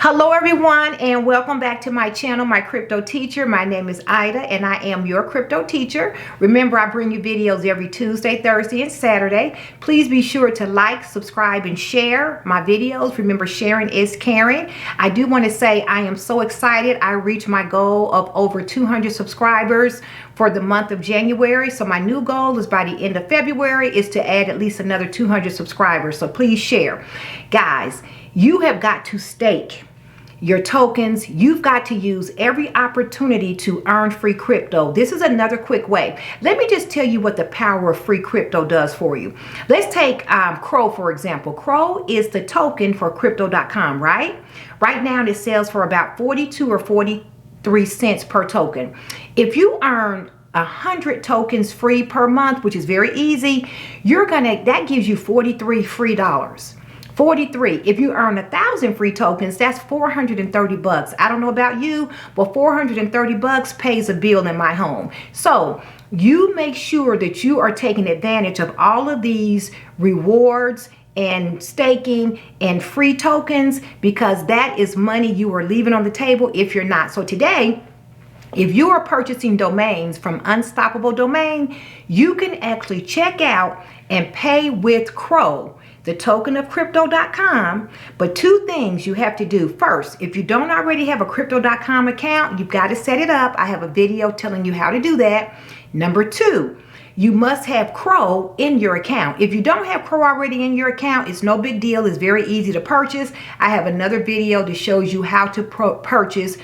Hello everyone, and welcome back to my channel, My Crypto Teacher. My name is Ida and I am your crypto teacher. Remember, I bring you videos every Tuesday, Thursday, and Saturday. Please be sure to like, subscribe, and share my videos. Remember, sharing is caring. I do want to say I am so excited. I reached my goal of over 200 subscribers for the month of January. So my new goal is by the end of February is to add at least another 200 subscribers. So please share. Guys, you have got to stake your tokens. You've got to use every opportunity to earn free crypto. This is another quick way. Let me just tell you what the power of free crypto does for you. Let's take CRO, for example. CRO is the token for crypto.com, right? Right now it sells for about 42 or 43 cents per token. If you earn 100 tokens free per month, which is very easy, that gives you 43 free dollars. 43. If you earn 1,000 free tokens, that's 430 bucks. I don't know about you, but 430 bucks pays a bill in my home. So you make sure that you are taking advantage of all of these rewards and staking and free tokens, because that is money you are leaving on the table if you're not. So today, if you are purchasing domains from Unstoppable Domain, you can actually check out and pay with CRO, the token of crypto.com. But two things you have to do. First, if you don't already have a crypto.com account, you've got to set it up. I have a video telling you how to do that. Number two, you must have CRO in your account. If you don't have CRO already in your account, it's no big deal. It's very easy to purchase. I have another video that shows you how to purchase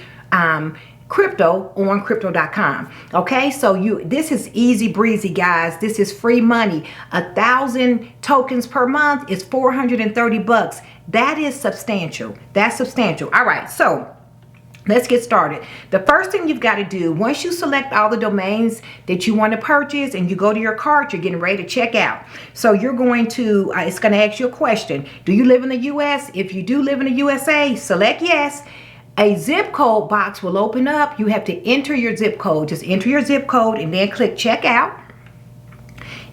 crypto on crypto.com. Okay, so this is easy breezy, guys. This is free money. 1,000 tokens per month is 430 bucks. That is substantial. That's substantial. All right, so let's get started. The first thing you've got to do, once you select all the domains that you want to purchase and you go to your cart, you're getting ready to check out. So you're going to, it's going to ask you a question. Do you live in the US? If you do live in the USA, select yes. A zip code box will open up. You have to enter your zip code. Just enter your zip code and then click checkout.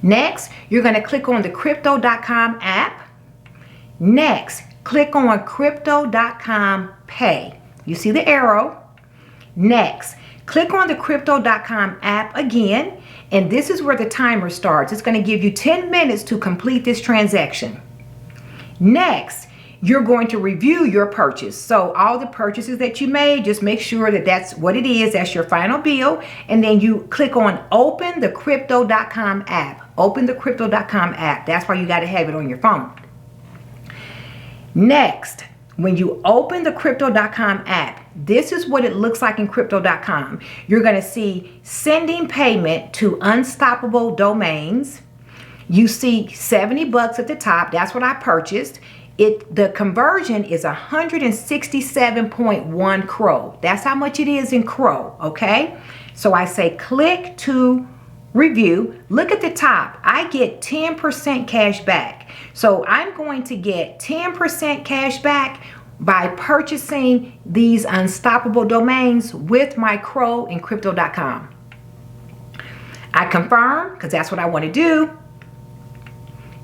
Next, you're going to click on the crypto.com app. Next, click on crypto.com pay. You see the arrow. Next, click on the crypto.com app again, and this is where the timer starts. It's going to give you 10 minutes to complete this transaction. Next, you're going to review your purchase. So all the purchases that you made, just make sure that that's what it is. That's your final bill. And then you click on open the crypto.com app. Open the crypto.com app. That's why you got to have it on your phone. Next, when you open the crypto.com app, this is what it looks like in crypto.com. You're going to see sending payment to Unstoppable Domains. You see 70 bucks at the top. That's what I purchased. The conversion is 167.1 CRO. That's how much it is in CRO, okay? So I say click to review. Look at the top. I get 10% cash back. So I'm going to get 10% cash back by purchasing these Unstoppable Domains with my CRO in crypto.com. I confirm, because that's what I want to do.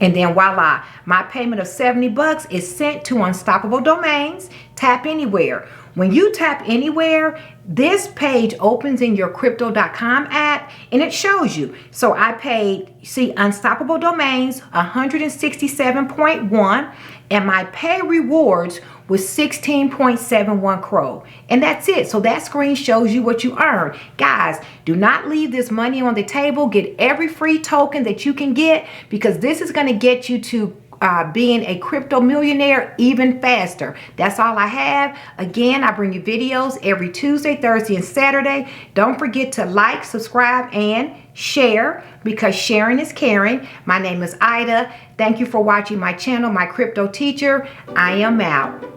And then voila, my payment of 70 bucks is sent to Unstoppable Domains. Tap anywhere. When you tap anywhere, this page opens in your crypto.com app and it shows you. So I paid, see, Unstoppable Domains, 167.1, and my pay rewards was 16.71 CRO. And that's it. So that screen shows you what you earn. Guys, do not leave this money on the table. Get every free token that you can get, because this is going to get you to being a crypto millionaire even faster. That's all I have. Again, I bring you videos every Tuesday, Thursday, and Saturday. Don't forget to like, subscribe, and share, because sharing is caring. My name is Ida. Thank you for watching my channel, My Crypto Teacher. I am out.